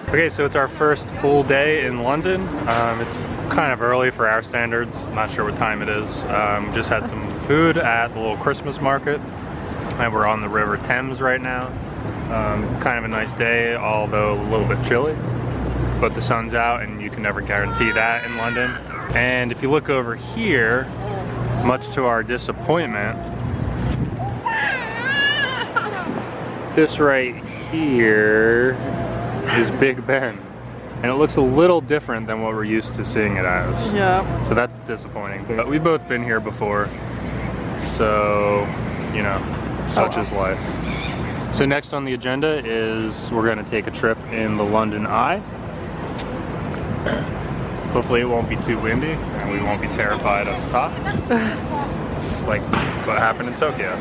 Okay, so it's our first full day in London. It's kind of early for our standards. I'm not sure what time it is. Just had some food at the little Christmas market, and we're on the River Thames right now. It's kind of a nice day, although a little bit chilly, but the sun's out and you can never guarantee that in London. And if you look over here, much to our disappointment, this right here is Big Ben, and it looks a little different than what we're used to seeing it as. Yeah. So that's disappointing. But we've both been here before, so you know, such is life. So next on the agenda is we're going to take a trip in the London Eye. Hopefully it won't be too windy and we won't be terrified up top, like what happened in Tokyo.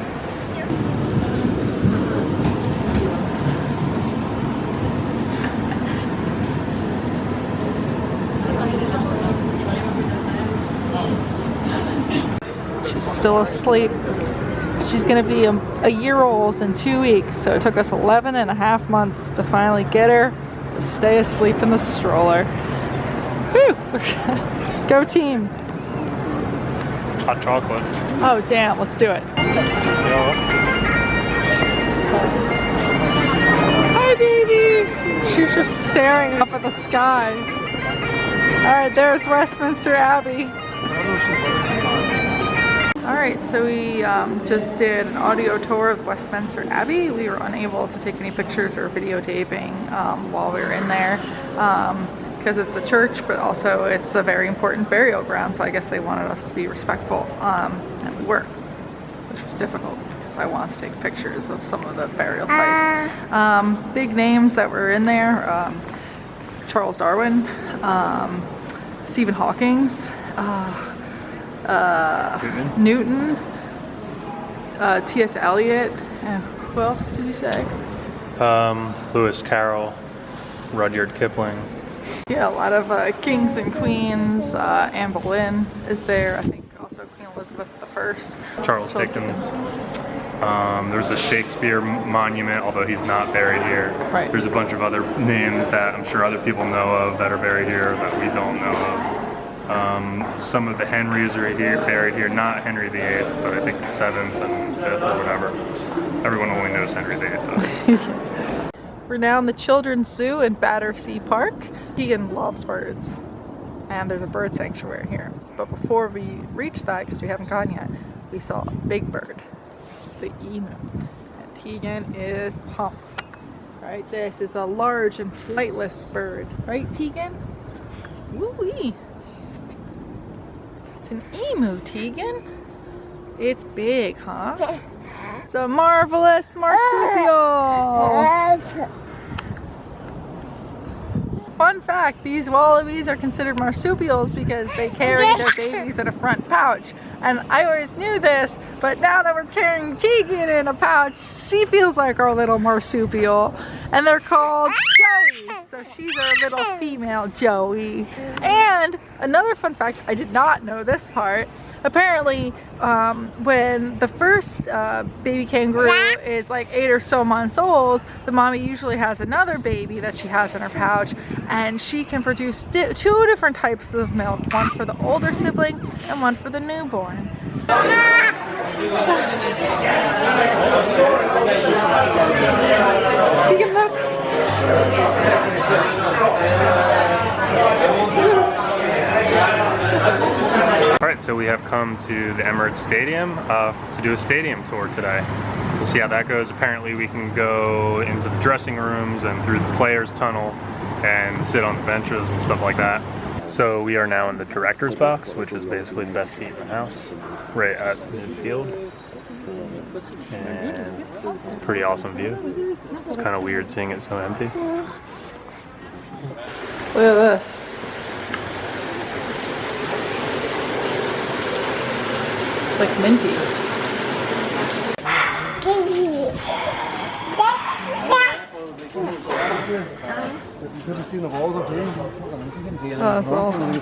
Still asleep. She's gonna be a year old in 2 weeks, so it took us 11.5 months to finally get her to stay asleep in the stroller. Woo! Go team! Hot chocolate. Oh damn, let's do it. Hi baby! She's just staring up at the sky. Alright, there's Westminster Abbey. Alright, so we just did an audio tour of Westminster Abbey. We were unable to take any pictures or videotaping while we were in there because it's a church, but also it's a very important burial ground, so I guess they wanted us to be respectful, and we were, which was difficult because I wanted to take pictures of some of the burial sites. Big names that were in there, Charles Darwin, Stephen Hawking's, Newton, T.S. Eliot, who else did you say? Lewis Carroll, Rudyard Kipling. Yeah, a lot of kings and queens. Anne Boleyn is there. I think also Queen Elizabeth I. Charles Dickens. There's a Shakespeare monument, although he's not buried here. Right. There's a bunch of other names that I'm sure other people know of that are buried here that we don't know of. Some of the Henrys are buried here, not Henry VIII, but I think the 7th and 5th or whatever. Everyone only knows Henry VIII though. We're now in the Children's Zoo in Battersea Park. Keegan loves birds, and there's a bird sanctuary here. But before we reached that, because we haven't gone yet, we saw a big bird, the emu. And Tegan is pumped. Right, this is a large and flightless bird. Right, Tegan? Woo-wee. It's an emu, Tegan. It's big, huh? It's a marvelous marsupial. Fun fact, these wallabies are considered marsupials because they carry their babies in a front pouch. And I always knew this, but now that we're carrying Tegan in a pouch, she feels like our little marsupial. And they're called Joeys, so she's our little female Joey. And another fun fact, I did not know this part, apparently when the first baby kangaroo is like 8 or so months old, the mommy usually has another baby that she has in her pouch, and she can produce 2 different types of milk, one for the older sibling and one for the newborn. Tegan, look. Alright, so we have come to the Emirates Stadium to do a stadium tour today. We'll see how that goes. Apparently we can go into the dressing rooms and through the players' tunnel and sit on the benches and stuff like that. So we are now in the director's box, which is basically the best seat in the house, right at midfield. And it's a pretty awesome view. It's kind of weird seeing it so empty. Look at this. It's like minty. Oh, that's awesome. We're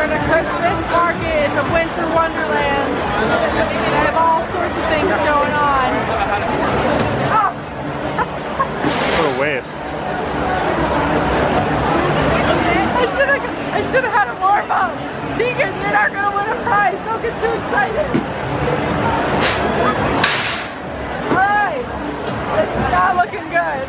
in a Christmas market. It's a winter wonderland. They have all sorts of things going on. waist. I should have had a warm up. Tegan, you're not gonna win a prize. Don't get too excited. All right, this is not looking good.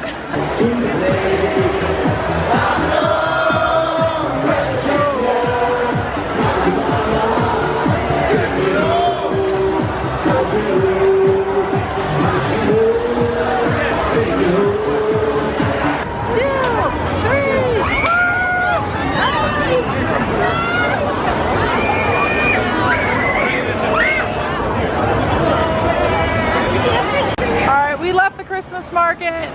Christmas market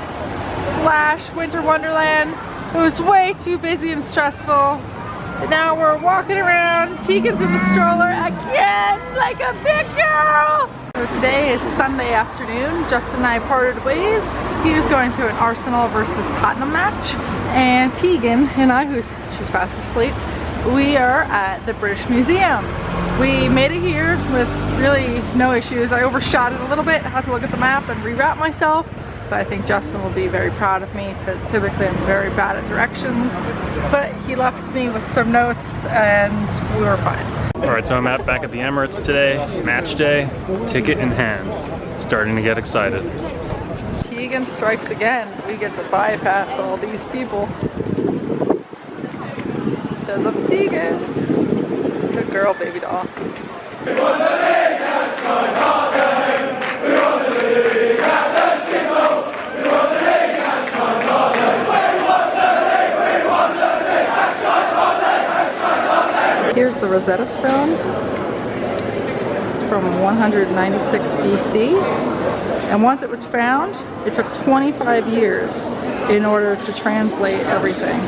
/ winter wonderland. It was way too busy and stressful. And now we're walking around. Tegan's in the stroller again, like a big girl. So today is Sunday afternoon. Justin and I parted ways. He was going to an Arsenal versus Tottenham match. And Tegan and I, she's fast asleep, we are at the British Museum. We made it here with really no issues. I overshot it a little bit. I had to look at the map and reroute myself. But I think Justin will be very proud of me because typically I'm very bad at directions. But he left me with some notes and we were fine. Alright, so I'm back at the Emirates today. Match day, ticket in hand. Starting to get excited. Tegan strikes again. We get to bypass all these people. Says up Tegan. Good girl, baby doll. Here's the Rosetta Stone. It's from 196 BC. And once it was found, it took 25 years in order to translate everything.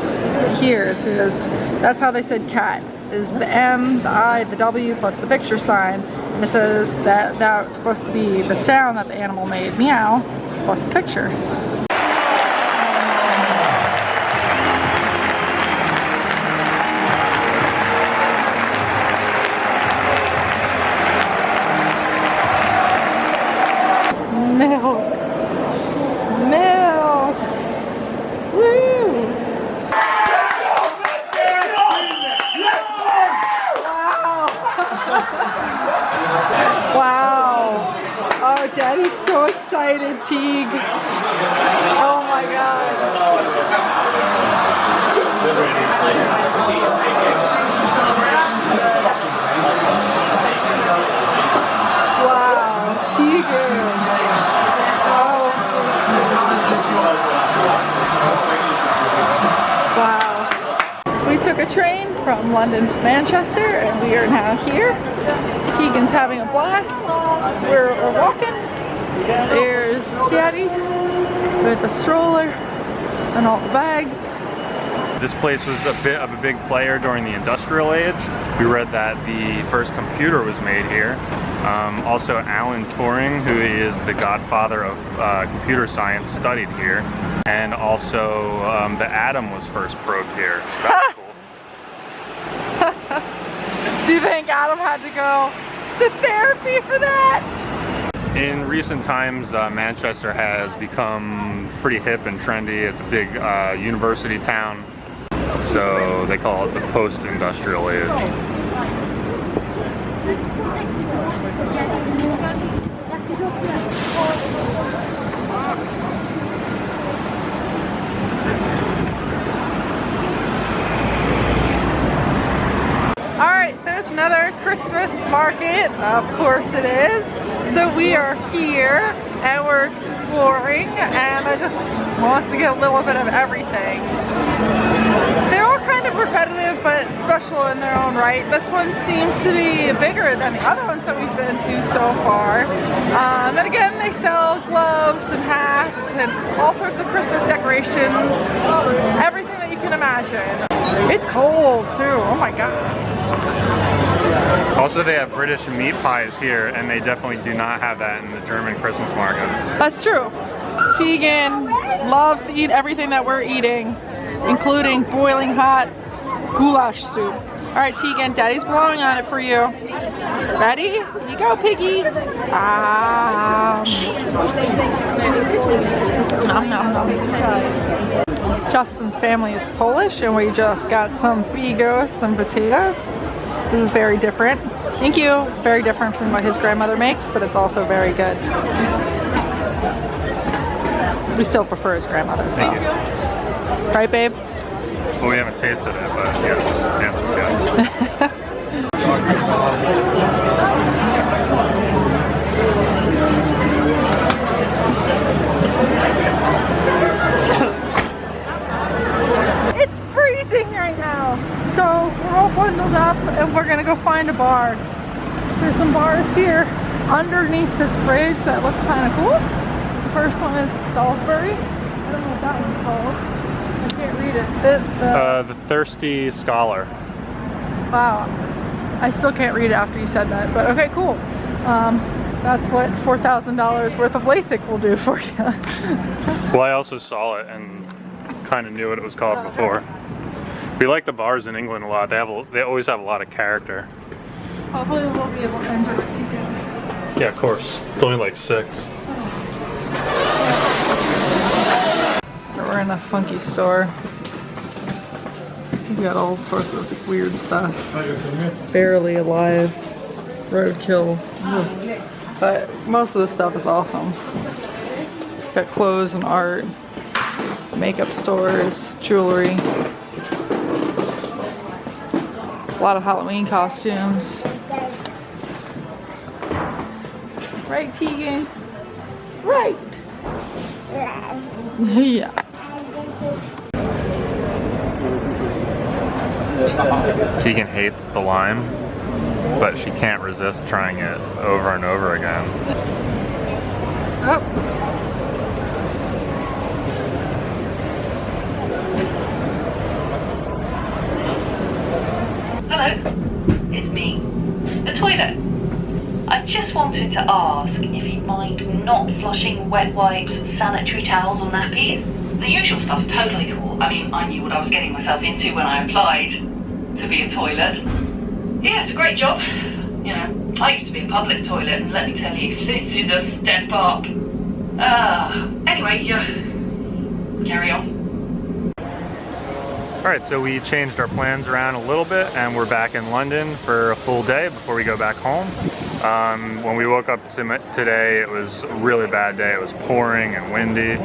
Here it says, that's how they said cat, is the M, the I, the W, plus the picture sign. And it says that that's supposed to be the sound that the animal made, meow, plus the picture. Daddy's so excited, Teague. Oh my God. Wow, Tegan. Oh. Wow. We took a train from London to Manchester and we are now here. Tegan's having a blast. We're walking. There's Daddy with the stroller and all the bags. This place was a bit of a big player during the industrial age. We read that the first computer was made here. Also Alan Turing, who is the godfather of computer science, studied here. And also the atom was first probed here. So that's cool. Do you think Adam had to go to therapy for that? In recent times, Manchester has become pretty hip and trendy. It's a big university town, so they call it the post-industrial age. Alright, there's another Christmas market. Of course it is. So we are here and we're exploring and I just want to get a little bit of everything. They're all kind of repetitive but special in their own right. This one seems to be bigger than the other ones that we've been to so far. And again, they sell gloves and hats and all sorts of Christmas decorations. Everything that you can imagine. It's cold too, oh my God. Also, they have British meat pies here, and they definitely do not have that in the German Christmas markets. That's true. Tegan loves to eat everything that we're eating, including boiling hot goulash soup. All right, Tegan, Daddy's blowing on it for you. Ready? You go, piggy. Nom, nom, nom. Justin's family is Polish, and we just got some bigos and potatoes. This is very different. Thank you. Very different from what his grandmother makes, but it's also very good. We still prefer his grandmother. Thank you. Right, babe? Well, we haven't tasted it, but yes, the answer is yes. It's freezing right now, so we're all bundled up and we're gonna go find a bar. There's some bars here underneath this bridge that look kind of cool. The first one is Salisbury. I don't know what that one's called. I can't read it. The Thirsty Scholar. Wow, I still can't read it after you said that, but okay, cool. That's what $4,000 worth of LASIK will do for you. Well, I also saw it and kind of knew what it was called before. We like the bars in England a lot. They always have a lot of character. Hopefully we'll be able to enjoy it together. Yeah, of course. It's only like 6. We're in a funky store. We got all sorts of weird stuff. Barely Alive, Roadkill. But most of the stuff is awesome. Got clothes and art, makeup stores, jewelry. A lot of Halloween costumes. Right, Tegan? Right. Yeah. Tegan hates the lime, but she can't resist trying it over and over again. Oh. Hello, it's me, the toilet. I just wanted to ask if you'd mind not flushing wet wipes, sanitary towels or nappies. The usual stuff's totally cool. I mean, I knew what I was getting myself into when I applied to be a toilet. Yeah, it's a great job. You know, I used to be a public toilet, and let me tell you, this is a step up. Anyway, carry on. Alright, so we changed our plans around a little bit and we're back in London for a full day before we go back home. When we woke up today, it was a really bad day. It was pouring and windy,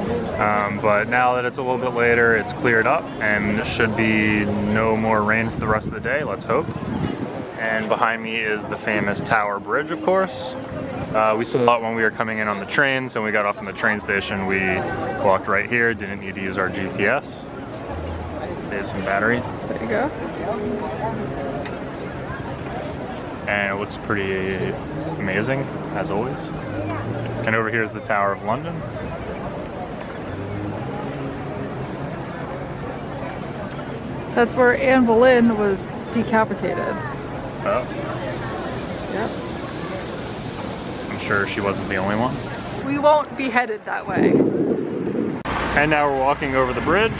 but now that it's a little bit later, it's cleared up and there should be no more rain for the rest of the day, let's hope. And behind me is the famous Tower Bridge, of course. We saw it when we were coming in on the train, so when we got off from the train station, we walked right here, didn't need to use our GPS. Save some battery. There you go. And it looks pretty amazing, as always. And over here is the Tower of London. That's where Anne Boleyn was decapitated. Oh. Yep. I'm sure she wasn't the only one. We won't be headed that way. And now we're walking over the bridge.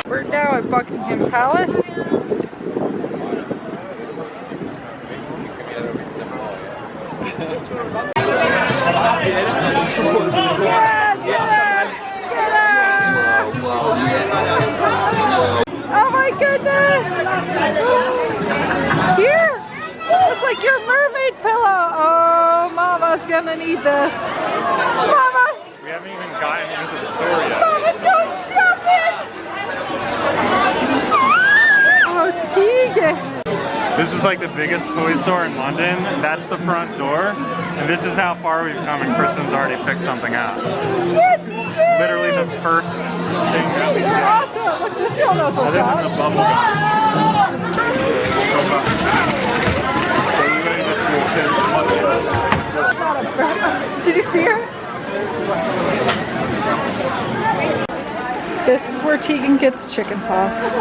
We're now at Buckingham Palace. Oh my goodness! Here! It's like your mermaid pillow! Oh, Mama's gonna need this. Mama! We haven't even gotten into the store yet. Mama's going shopping! Oh, Tegan! This is like the biggest toy store in London. That's the front door. And this is how far we've come and Kristen's already picked something out. Yeah, Tegan! Literally the first thing that we You're awesome! Look, this girl knows what's Other up. than the bubble gum. Did you see her? This is where Tegan gets chicken pox.